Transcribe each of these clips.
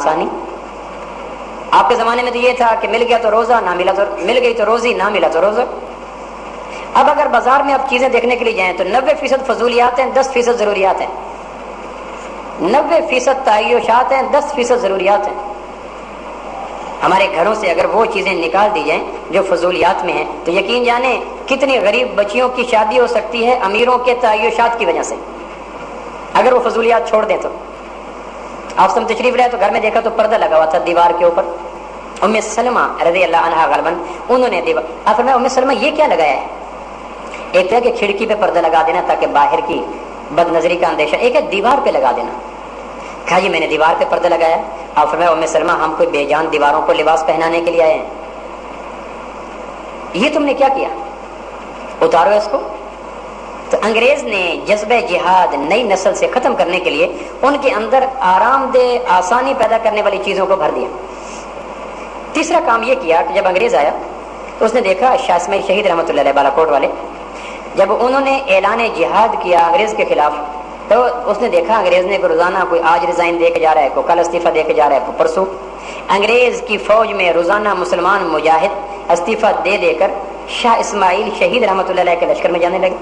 آسانی. آپ کے زمانے میں تو یہ تھا کہ مل گیا تو روزہ، نہ ملا تو مل گئی تو روزی، نہ ملا تو روزہ. اب اگر بازار میں آپ چیزیں دیکھنے کے لیے جائیں تو 90% فضولیات ہیں، 10% ضروریات ہیں. 90% تعیشات ہیں، 10% ضروریات ہیں. ہمارے گھروں سے اگر وہ چیزیں نکال دی جائیں جو فضولیات میں ہیں تو یقین جانیں کتنی غریب بچیوں کی شادی ہو سکتی ہے امیروں کے تعیشات کی وجہ سے، اگر وہ فضولیات چھوڑ دیں تو. آپ سب تشریف لائے تو گھر میں دیکھا تو پردہ لگا ہوا تھا دیوار کے اوپر. ام سلمہ رضی اللہ عنہا غالباً انہوں نے دیوار، آپ فرمایا ام سلمہ یہ کیا لگایا ہے؟ ایک ہے کہ کھڑکی پہ پردہ لگا دینا تاکہ باہر کی بد نظری کا اندیشہ، ایک ہے دیوار پہ لگا دینا. کہا جی میں نے دیوار پہ پردہ لگایا. آپ فرمایا ام سلمہ ہم کوئی بے جان دیواروں کو لباس پہنانے کے لیے آئے ہیں؟ یہ تم نے کیا کیا؟ اتارو اس کو. تو انگریز نے جذبہ جہاد نئی نسل سے ختم کرنے کے لیے ان کے اندر آرام دہ آسانی پیدا کرنے والی چیزوں کو بھر دیا. تیسرا کام یہ کیا کہ جب انگریز آیا تو اس نے دیکھا شاہ اسماعیل شہید رحمۃ اللہ علیہ بالا کوٹ والے، جب انہوں نے اعلان جہاد کیا انگریز کے خلاف تو اس نے دیکھا انگریز نے روزانہ کوئی آج ریزائن دے کے جا رہا ہے، کوئی کل استعفیٰ دے کے جا رہا ہے، کوئی پرسوں. انگریز کی فوج میں روزانہ مسلمان مجاہد استعفیٰ دے دے کر شاہ اسماعیل شہید رحمۃ اللہ علیہ کے لشکر میں جانے لگے.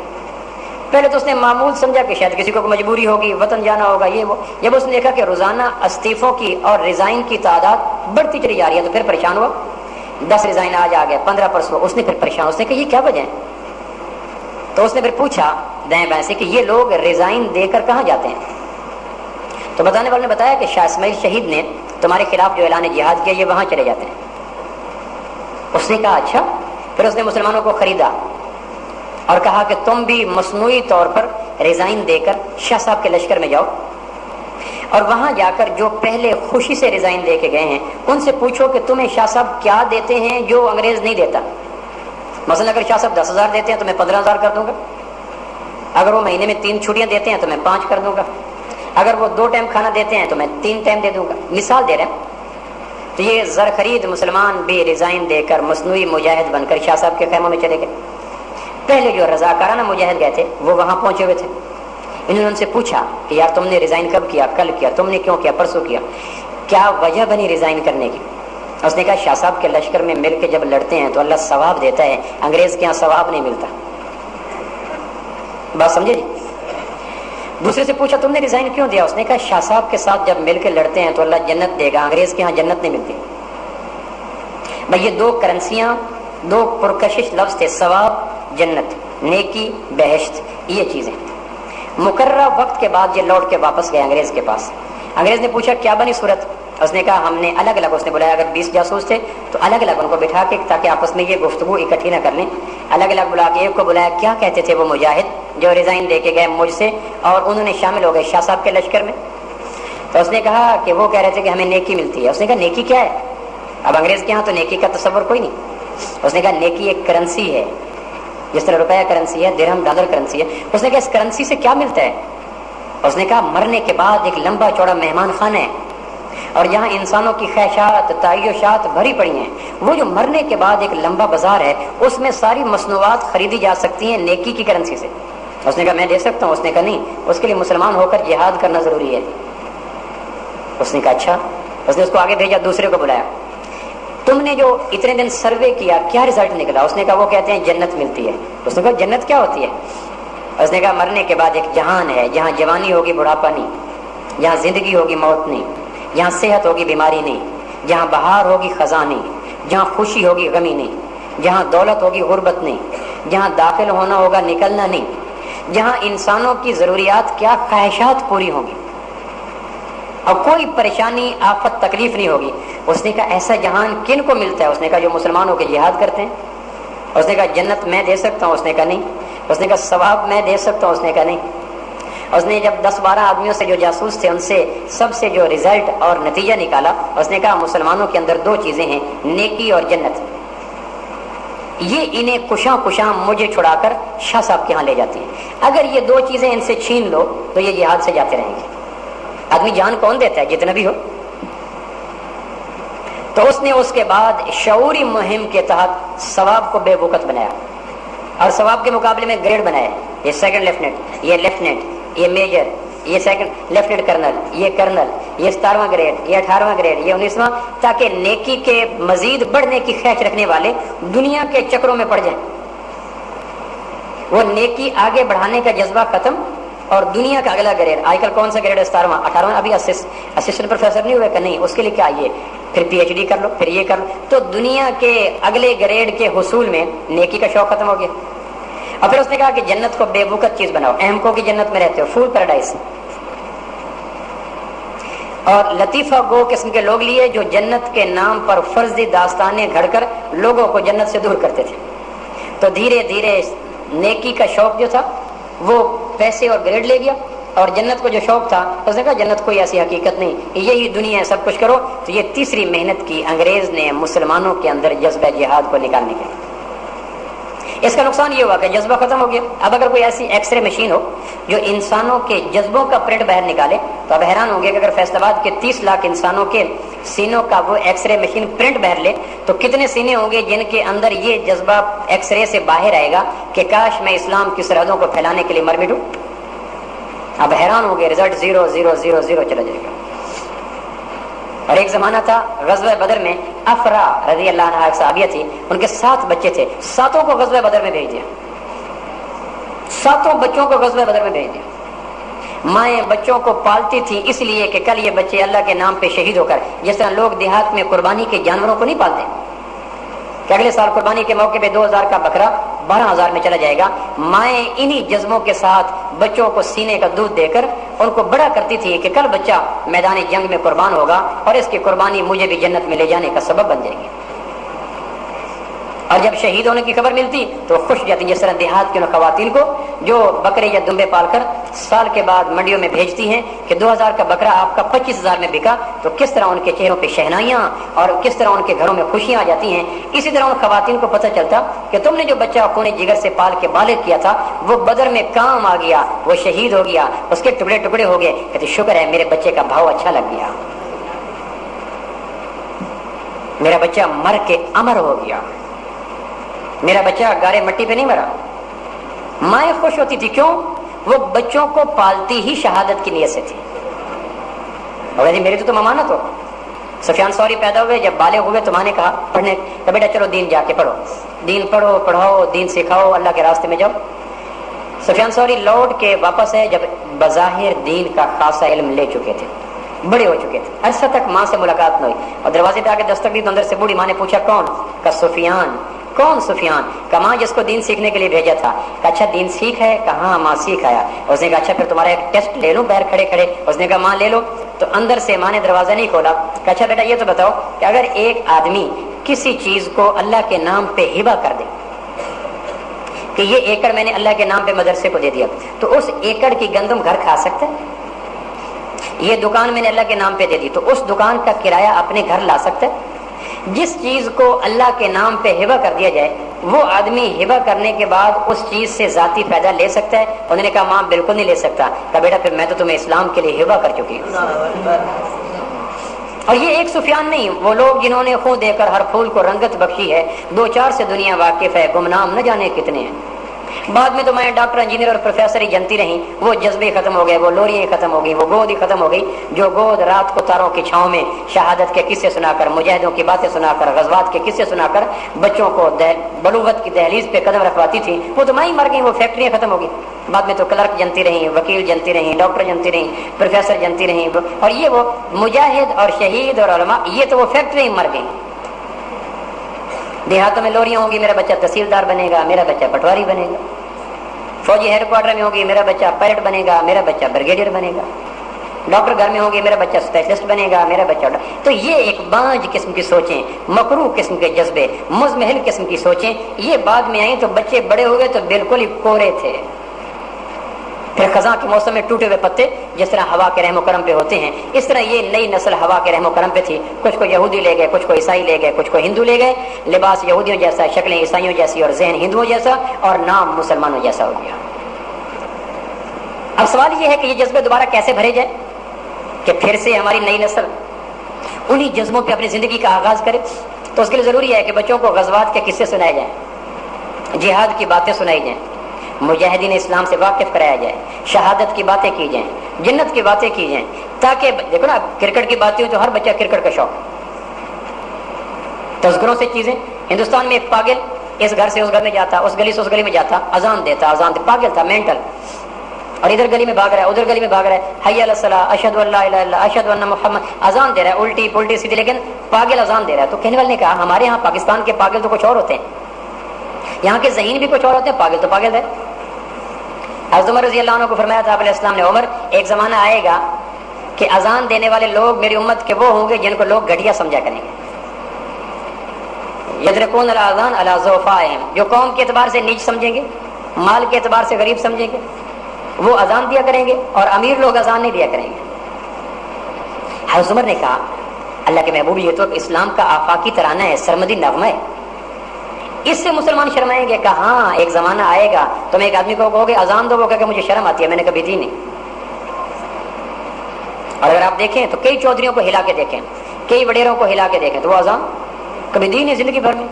پہلے تو اس نے معمول سمجھا کہ شاید کسی کو مجبوری ہوگی، وطن جانا ہوگا یہ وہ. جب اس نے دیکھا کہ روزانہ استعفوں کی اور ریزائن کی تعداد بڑھتی چلی جا رہی ہے تو پھر پریشان ہوا. 10 ریزائن آج آ گئے، 15 پرسوں. اس نے پھر پریشان، اس نے کہا یہ کیا وجہ ہے؟ تو اس نے پھر پوچھا دائیں بائیں سے کہ یہ لوگ ریزائن دے کر کہاں جاتے ہیں؟ تو بتانے والے نے بتایا کہ شاہ اسماعیل شہید نے تمہارے خلاف جو اعلان جہاد کیا یہ وہاں چلے جاتے ہیں. اس نے کہا اچھا. پھر اس نے مسلمانوں کو خریدا اور کہا کہ تم بھی مصنوعی طور پر ریزائن دے کر شاہ صاحب کے لشکر میں جاؤ اور وہاں جا کر جو پہلے خوشی سے ریزائن دے کے گئے ہیں ان سے پوچھو کہ تمہیں شاہ صاحب کیا دیتے ہیں جو انگریز نہیں دیتا. مثلا اگر شاہ صاحب 10,000 دیتے ہیں تو میں 15,000 کر دوں گا. اگر وہ مہینے میں 3 چھٹیاں دیتے ہیں تو میں 5 کر دوں گا. اگر وہ 2 ٹائم کھانا دیتے ہیں تو میں 3 ٹائم دے دوں گا. مثال دے رہے ہیں. تو یہ زر خرید مسلمان بھی ریزائن دے کر مصنوعی مجاہد بن کر شاہ صاحب کے خیموں میں چلے گئے. پہلے جو رضاکارانہ مجاہد گئے تھے وہ وہاں پہنچے ہوئے تھے. انہوں نے ان سے پوچھا کہ یار تم نے ریزائن کب کیا؟ کل کیا. تم نے کیوں کیا؟ پرسوں کیا. کیا وجہ بنی ریزائن کرنے کی؟ اس نے کہا شاہ صاحب کے لشکر میں مل کے جب لڑتے ہیں تو اللہ ثواب دیتا ہے، انگریز کے یہاں ثواب نہیں ملتا. بات سمجھے جی؟ دوسرے سے پوچھا تم نے ریزائن کیوں دیا؟ اس نے کہا شاہ صاحب کے ساتھ جب مل کے لڑتے ہیں تو اللہ جنت دے گا، انگریز کے یہاں جنت نہیں ملتی. بھائی یہ 2 کرنسیاں، 2 پرکشش لفظ تھے، ثواب جنت، نیکی بہشت. یہ چیزیں مقررہ وقت کے بعد یہ لوٹ کے واپس گئے انگریز کے پاس. انگریز نے پوچھا کیا بنی صورت؟ اس نے کہا ہم نے الگ الگ، اس نے بلایا اگر 20 جاسوس تھے تو الگ الگ ان کو بٹھا کے تاکہ آپس میں یہ گفتگو اکٹھی نہ کر لیں. الگ الگ بلا کے ایک کو بلایا کیا کہتے تھے وہ مجاہد جو ریزائن دے کے گئے مجھ سے اور انہوں نے شامل ہو گئے شاہ صاحب کے لشکر میں. تو اس نے کہا کہ وہ کہہ رہے تھے کہ ہمیں نیکی ملتی ہے. اس نے کہا نیکی کیا ہے؟ اب انگریز کے یہاں تو نیکی کا تصور کوئی نہیں. اس نے کہا نیکی ایک کرنسی ہے، جس طرح روپیہ کرنسی ہے، درہم ڈالر کرنسی ہے. اس نے کہا اس کرنسی سے کیا ملتا ہے؟ اس نے کہا مرنے کے بعد ایک لمبا چوڑا مہمان خانہ ہے اور یہاں انسانوں کی خواہشات تعیشات بھری پڑی ہیں. وہ جو مرنے کے بعد ایک لمبا بازار ہے اس میں ساری مصنوعات خریدی جا سکتی ہیں نیکی کی کرنسی سے. اس نے کہا میں دے سکتا ہوں. اس نے کہا نہیں، اس کے لیے مسلمان ہو کر جہاد کرنا ضروری ہے. اس نے کہا اچھا. اس نے اس کو آگے بھیجا، دوسرے کو بلایا. تم نے جو اتنے دن سروے کیا کیا رزلٹ نکلا؟ اس نے کہا وہ کہتے ہیں جنت ملتی ہے. اس نے کہا جنت کیا ہوتی ہے؟ اس نے کہا مرنے کے بعد ایک جہان ہے جہاں جوانی ہوگی بڑھاپا نہیں، جہاں زندگی ہوگی موت نہیں، جہاں صحت ہوگی بیماری نہیں، جہاں بہار ہوگی خزاں نہیں، جہاں خوشی ہوگی غمی نہیں، جہاں دولت ہوگی غربت نہیں، جہاں داخل ہونا ہوگا نکلنا نہیں، جہاں انسانوں کی ضروریات کیا خواہشات پوری ہوں گی اور کوئی پریشانی آفت تکلیف نہیں ہوگی. اس نے کہا ایسا جہان کن کو ملتا ہے؟ اس نے کہا جو مسلمانوں کے جہاد کرتے ہیں. اس نے کہا جنت میں دے سکتا ہوں. اس نے کہا نہیں. اس نے کہا ثواب میں دے سکتا ہوں. اس نے کہا نہیں. اس نے جب 10-12 آدمیوں سے جو جاسوس تھے ان سے سب سے جو رزلٹ اور نتیجہ نکالا، اس نے کہا مسلمانوں کے اندر 2 چیزیں ہیں، نیکی اور جنت. یہ انہیں کشاں کشاں مجھے چھڑا کر شاہ صاحب کے ہاں لے جاتی ہیں. اگر یہ 2 چیزیں ان سے چھین لو تو یہ جہاد سے جاتے رہیں گے. آدمی جان کون دیتا ہے؟ جتنا بھی ہو. تو اس نے اس کے بعد شعوری مہم کے تحت ثواب کو بے وقت بنایا اور ثواب کے مقابلے میں گریڈ بنایا. یہ 2nd لیفٹیننٹ، یہ لیفٹیننٹ، یہ میجر، یہ سیکنڈ لیفٹیننٹ کرنل، یہ کرنل، یہ 17واں گریڈ، یہ 18واں گریڈ، یہ 19واں، تاکہ نیکی کے مزید بڑھنے کی خواہش رکھنے والے دنیا کے چکروں میں پڑ جائیں، وہ نیکی آگے بڑھانے کا جذبہ ختم اور دنیا کا اگلا گریڈ. آج کل کون سا گریڈ ہے؟ 17واں 18واں. ابھی اسسٹنٹ پروفیسر نہیں ہوئے کہ نہیں، اس کے لیے کیا آئیے پھر پی ایچ ڈی کر لو، پھر یہ کر لو. تو دنیا کے اگلے گریڈ کے حصول میں نیکی کا شوق ختم ہو گیا. اور پھر اس نے کہا کہ جنت کو بے وقت چیز بناؤ، اہم کو کی جنت میں رہتے ہو، فول پیراڈائز. اور لطیفہ گو قسم کے لوگ لیے جو جنت کے نام پر فرضی داستانیں گھڑ کر لوگوں کو جنت سے دور کرتے تھے. تو دھیرے دھیرے نیکی کا شوق جو تھا وہ پیسے اور گریڈ لے گیا، اور جنت کو جو شوق تھا اس نے کہا جنت کوئی ایسی حقیقت نہیں، یہی دنیا ہے، سب کچھ کرو. تو یہ تیسری محنت کی انگریز نے مسلمانوں کے اندر جذبہ جہاد کو نکالنے کے. اس کا نقصان یہ ہوا کہ جذبہ ختم ہو گیا. اب اگر کوئی ایسی ایکس رے مشین ہو جو انسانوں کے جذبوں کا پرنٹ باہر نکالے تو اب حیران ہوں گے کہ اگر فیصل آباد کے 30 لاکھ انسانوں کے سینوں کا وہ ایکس رے مشین پرنٹ باہر لے تو کتنے سینے ہوں گے جن کے اندر یہ جذبہ ایکس رے سے باہر آئے گا کہ کاش میں اسلام کی سرحدوں کو پھیلانے کے لیے مر مٹوں. اب حیران ہوں گے، رزلٹ 0 0 0 0 چلا جائے گا. اور ایک زمانہ تھا غزوہ بدر میں افرا رضی اللہ عنہا ایک صحابیہ تھی، ان کے 7 بچے تھے، 7 کو غزوہ بدر میں بھیج دیا، 7 بچوں کو غزوہ بدر میں بھیج دیا. مائیں بچوں کو پالتی تھی اس لیے کہ کل یہ بچے اللہ کے نام پہ شہید ہو کر، جس طرح لوگ دیہات میں قربانی کے جانوروں کو نہیں پالتے کہ اگلے سال قربانی کے موقع پہ 2000 کا بکرا 12000 میں چلا جائے گا، مائیں انہی جذبوں کے ساتھ بچوں کو سینے کا دودھ دے کر ان کو بڑا کرتی تھی کہ کل بچہ میدان جنگ میں قربان ہوگا اور اس کی قربانی مجھے بھی جنت میں لے جانے کا سبب بن جائے گی. اور جب شہید ہونے کی خبر ملتی تو خوش جاتی، جس طرح دیہات کی خواتین کو جو بکرے یا دمبے پال کر سال کے بعد منڈیوں میں بھیجتی ہیں کہ 2000 کا بکرا آپ کا 25000 میں بکا، تو کس طرح ان کے چہروں پہ شہنائیاں اور کس طرح ان کے گھروں میں خوشیاں آ جاتی ہیں. اسی طرح ان خواتین کو پتہ چلتا کہ تم نے جو بچہ خون جگر سے پال کے بالغ کیا تھا وہ بدر میں کام آ گیا، وہ شہید ہو گیا، اس کے ٹکڑے ٹکڑے ہو گئے. کہتے شکر ہے میرے بچے کا بھاؤ اچھا لگ گیا، میرا بچہ مر کے امر ہو گیا، میرا بچہ گارے مٹی پہ نہیں مرا. مائیں خوش ہوتی تھی، کیوں؟ وہ بچوں کو پالتی ہی شہادت کی نیت سے تھی. اور میری تو امانت ہو. سفیان ثوری پیدا ہوئے، جب بالغ ہوئے تو ماں نے کہا پڑھنے کہ بیٹا چلو دین جا کے پڑھو، دین پڑھو، پڑھاؤ، دین سکھاؤ، اللہ کے راستے میں جاؤ. سفیان ثوری لوٹ کے واپس ہے جب بظاہر دین کا خاصا علم لے چکے تھے، بڑے ہو چکے تھے. عرصہ تک ماں سے ملاقات نہ ہوئی اور دروازے پہ آ کے دستک دی تو اندر سے بوڑھی ماں نے پوچھا کون؟ کا سفیان. کون سفیان؟ کہ ماں جس کو دین سیکھنے کے لیے بھیجا تھا. کہ اچھا دین سیکھ ہے؟ کہ ہاں ماں سیکھ آیا. اس نے کہا اچھا پھر تمہارا ایک ٹیسٹ لے لوں باہر کھڑے کھڑے؟ اس نے کہا ماں لے لو. تو اندر سے ماں نے دروازہ نہیں کھولا. کہ اچھا بیٹا یہ تو بتاؤ کہ اگر ایک آدمی کسی چیز کو اللہ کے نام پہ ہبہ کر دے کہ یہ ایکڑ میں نے اللہ کے نام پہ مدرسے کو دے دیا، تو اس ایکڑ کی گندم گھر کھا سکتا ہے؟ یہ دکان میں نے اللہ کے نام پہ دے دی تو اس دکان کا کرایہ اپنے گھر لا سکتا ہے؟ جس چیز کو اللہ کے نام پہ ہبہ کر دیا جائے وہ آدمی ہبہ کرنے کے بعد اس چیز سے ذاتی فائدہ لے سکتا ہے؟ انہوں نے کہا ماں بالکل نہیں لے سکتا. کہا بیٹا پھر میں تو تمہیں اسلام کے لیے ہبہ کر چکی ہوں. اور یہ ایک سفیان نہیں، وہ لوگ جنہوں نے خون دے کر ہر پھول کو رنگت بخشی ہے، 2-4 سے دنیا واقف ہے، گمنام نہ جانے کتنے ہیں. بعد میں تو میں ڈاکٹر انجینئر اور پروفیسر ہی جنتی رہی، وہ جذبے ختم ہو گئے، وہ لوریاں ختم ہو گئی، وہ گود ہی ختم ہو گئی. جو گود رات کو تاروں کی چھاؤں میں شہادت کے قصے سنا کر، مجاہدوں کی باتیں سنا کر، غزوات کے قصے سنا کر بچوں کو بلوغت کی دہلیز پہ قدم رکھواتی تھی، وہ تو ماں ہی مر گئی، وہ فیکٹریاں ختم ہو گئی. بعد میں تو کلرک جنتی رہی، وکیل جنتی رہی، ڈاکٹر جنتی رہی، پروفیسر جنتی رہی. اور یہ وہ مجاہد اور شہید اور علماء، یہ تو وہ فیکٹری مر گئی. دیہاتوں میں لوریاں ہوں گی، میرا بچہ تحصیلدار بنے گا، میرا بچہ پٹواری بنے گا. فوجی ہیڈ کوارٹر میں ہوگی، میرا بچہ پائلٹ بنے گا، میرا بچہ بریگیڈیئر بنے گا. ڈاکٹر گھر میں ہوں گے، میرا بچہ اسپیشلسٹ بنے گا، میرا بچہ. تو یہ ایک بانج قسم کی سوچیں، مکروہ قسم کے جذبے، مزمحل قسم کی سوچیں یہ بعد میں آئیں. تو بچے بڑے ہو گئے تو بالکل ہی کورے تھے. پھر خزاں کے موسم میں ٹوٹے ہوئے پتے جس طرح ہوا کے رحم و کرم پہ ہوتے ہیں، اس طرح یہ نئی نسل ہوا کے رحم و کرم پہ تھی. کچھ کو یہودی لے گئے، کچھ کو عیسائی لے گئے، کچھ کو ہندو لے گئے. لباس یہودیوں جیسا، شکلیں عیسائیوں جیسی اور ذہن ہندوؤں جیسا اور نام مسلمانوں جیسا ہو گیا. اب سوال یہ ہے کہ یہ جذبے دوبارہ کیسے بھرے جائیں کہ پھر سے ہماری نئی نسل انہی جذبوں پہ اپنی زندگی کا آغاز کرے. تو اس کے لیے ضروری ہے کہ بچوں کو غزوات کے قصے سنائے جائیں، جہاد کی باتیں سنائی جائیں، مجاہدین اسلام سے واقف کرایا جائے، شہادت کی باتیں کی جائیں، جنت کی باتیں کی جائیں، تاکہ دیکھو نا کرکٹ کی باتیں ہو تو ہر بچہ کرکٹ کا شوق، تذکروں سے چیزیں. ہندوستان میں ایک پاگل اس گھر سے اس گھر میں جاتا، اس گلی سے اس گلی میں جاتا، اذان دیتا، پاگل تھا مینٹل، اور ادھر گلی میں بھاگ رہا ہے ادھر گلی میں بھاگ رہا ہے، حی علی الصلاۃ، اشہد ان لا الہ الا اللہ، اشہد ان محمد، اذان دے رہا ہے الٹی پلٹی سیدھی، لیکن پاگل اذان دے رہا ہے. تو کہنے والے نے کہا ہمارے ہاں پاکستان کے پاگل تو کچھ اور ہوتے ہیں، یہاں کے ذہین بھی کچھ اور ہوتے ہیں، پاگل تو پاگل ہے. حضرت عمر رضی اللہ عنہ کو فرمایا تھا علیہ السلام نے، عمر ایک زمانہ آئے گا کہ اذان دینے والے لوگ میری امت کے وہ ہوں گے جن کو لوگ گھٹیا سمجھا کریں گے. یدرکون الاذان علی ضعفائہم، جو قوم کے اعتبار سے نیچ سمجھیں گے، مال کے اعتبار سے غریب سمجھیں گے، وہ اذان دیا کریں گے، اور امیر لوگ اذان نہیں دیا کریں گے. حضرت عمر نے کہا اللہ کے محبوب یہ تو اسلام کا آفاقی ترانہ ہے، سرمدی نغمہ ہے، اس سے مسلمان شرمائیں گے. کہا ہاں ایک زمانہ آئے گا تم ایک آدمی کو کہو گے اذان دو، وہ کہے کہ مجھے شرم آتی ہے، میں نے کبھی دی نہیں. اور اگر آپ دیکھیں تو کئی چودھریوں کو ہلا کے دیکھیں، کئی وڈیروں کو ہلا کے دیکھیں تو وہ اذان کبھی دی نہیں زندگی بھر میں.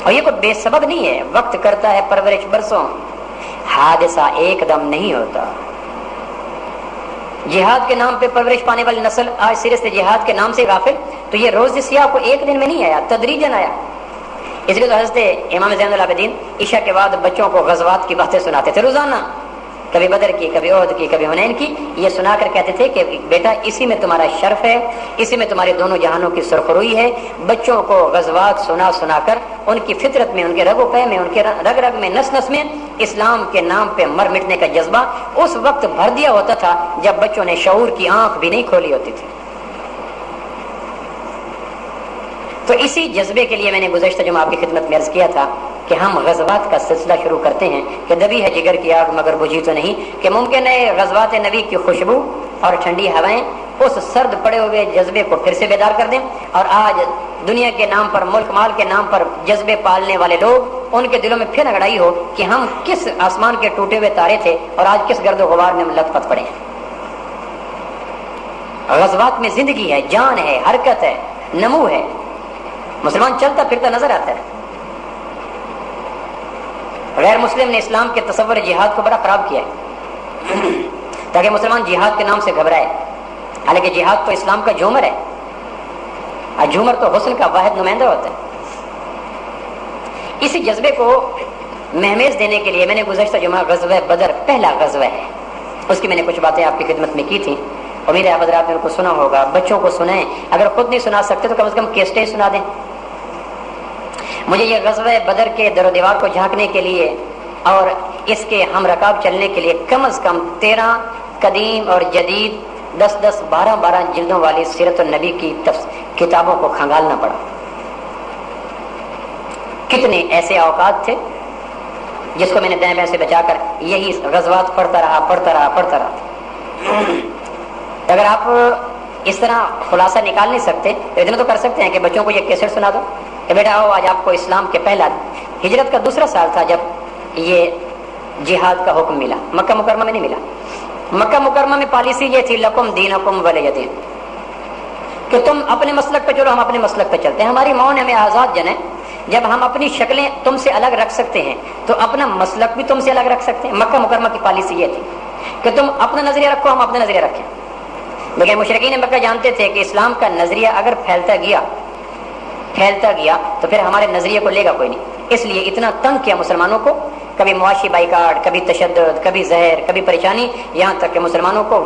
اور یہ کوئی بے سبب نہیں ہے، وقت کرتا ہے پرورش برسوں، حادثہ ایک دم نہیں ہوتا. جہاد کے نام پہ پرورش پانے والی نسل آج سرے سے جہاد کے نام سے غافل. تو یہ روز سیاہ کو ایک دن میں نہیں آیا، تدریجاً آیا. اس لیے تو حضرت امام زین العابدین عشاء کے بعد بچوں کو غزوات کی باتیں سناتے تھے روزانہ، کبھی بدر کی، کبھی احد کی، کبھی حنین کی. یہ سنا کر کہتے تھے کہ بیٹا اسی میں تمہارا شرف ہے، اسی میں تمہارے دونوں جہانوں کی سرخروئی ہے. بچوں کو غزوات سنا سنا کر ان کی فطرت میں، ان کے رگ و پے میں، ان کے رگ رگ میں، نس نس میں اسلام کے نام پہ مر مٹنے کا جذبہ اس وقت بھر دیا ہوتا تھا جب بچوں نے شعور کی آنکھ بھی نہیں کھولی ہوتی تھی. تو اسی جذبے کے لیے میں نے گزشتہ جمعہ آپ کی خدمت میں عرض کیا تھا کہ ہم غزوات کا سلسلہ شروع کرتے ہیں کہ دبی ہے جگر کی آگ مگر بجھی تو نہیں، کہ ممکن ہے غزوات نبی کی خوشبو اور ٹھنڈی ہوائیں اس سرد پڑے ہوئے جذبے کو پھر سے بیدار کر دیں. اور آج دنیا کے نام پر، ملک مال کے نام پر جذبے پالنے والے لوگ، ان کے دلوں میں پھر اگڑائی ہو کہ ہم کس آسمان کے ٹوٹے ہوئے تارے تھے اور آج کس گرد و غبار میں ہم لت پت پڑے ہیں. غزوات میں زندگی ہے، جان ہے، حرکت ہے، نمو ہے. مسلمان چلتا پھرتا نظر آتا ہے. غیر مسلم نے اسلام کے تصور جہاد کو بڑا خراب کیا ہے تاکہ مسلمان جہاد کے نام سے گھبرائے، حالانکہ جہاد تو اسلام کا جھومر ہے، اور جھومر تو حسن کا واحد نمائندہ ہوتا ہے. اسی جذبے کو مہمیز دینے کے لیے میں نے گزشتہ جمعہ غزوہ بدر پہلا غزوہ ہے، اس کی میں نے کچھ باتیں آپ کی خدمت میں کی تھی. امید ہے آپ حضرات نے ان کو سنا ہوگا. بچوں کو سنائیں، اگر خود نہیں سنا سکتے تو کم از کم کیسٹیں سنا دیں. مجھے یہ غزوہ بدر کے در و دیوار کو جھانکنے کے لیے اور اس کے ہم رکاب چلنے کے لیے کم از کم 13 قدیم اور جدید 10 12 جلدوں والی سیرت النبی کی کتابوں کو کھنگالنا پڑا. کتنے ایسے اوقات تھے جس کو میں نے دائیں بائیں سے بچا کر یہی غزوات پڑھتا رہا. اگر آپ اس طرح خلاصہ نکال نہیں سکتے تو اتنا تو کر سکتے ہیں کہ بچوں کو یہ کیسٹ سنا دو کہ بیٹا آؤ آج آپ کو اسلام کے پہلا ہجرت کا دوسرا سال تھا جب یہ جہاد کا حکم ملا. مکہ مکرمہ میں نہیں ملا. مکہ مکرمہ میں پالیسی یہ تھی لکم دینکم ولی دین، کہ تم اپنے مسلک پہ چلو، ہم اپنے مسلک پہ چلتے ہیں. ہماری مون ہمیں آزاد جن ہے، جب ہم اپنی شکلیں تم سے الگ رکھ سکتے ہیں تو اپنا مسلک بھی تم سے الگ رکھ سکتے ہیں. مکہ مکرمہ کی پالیسی یہ تھی کہ تم اپنا نظریہ رکھو، ہم اپنا نظریہ رکھیں. لیکن مشرکین مکہ جانتے تھے کہ اسلام کا نظریہ اگر پھیلتا گیا تو پھر ہمارے نظریے کو لے گا کوئی نہیں. اس لیے اتنا تنگ کیا مسلمانوں کو، کبھی معاشی بائیکاٹ، کبھی تشدد، کبھی زہر، کبھی پریشانی، یہاں تک کہ مسلمانوں کو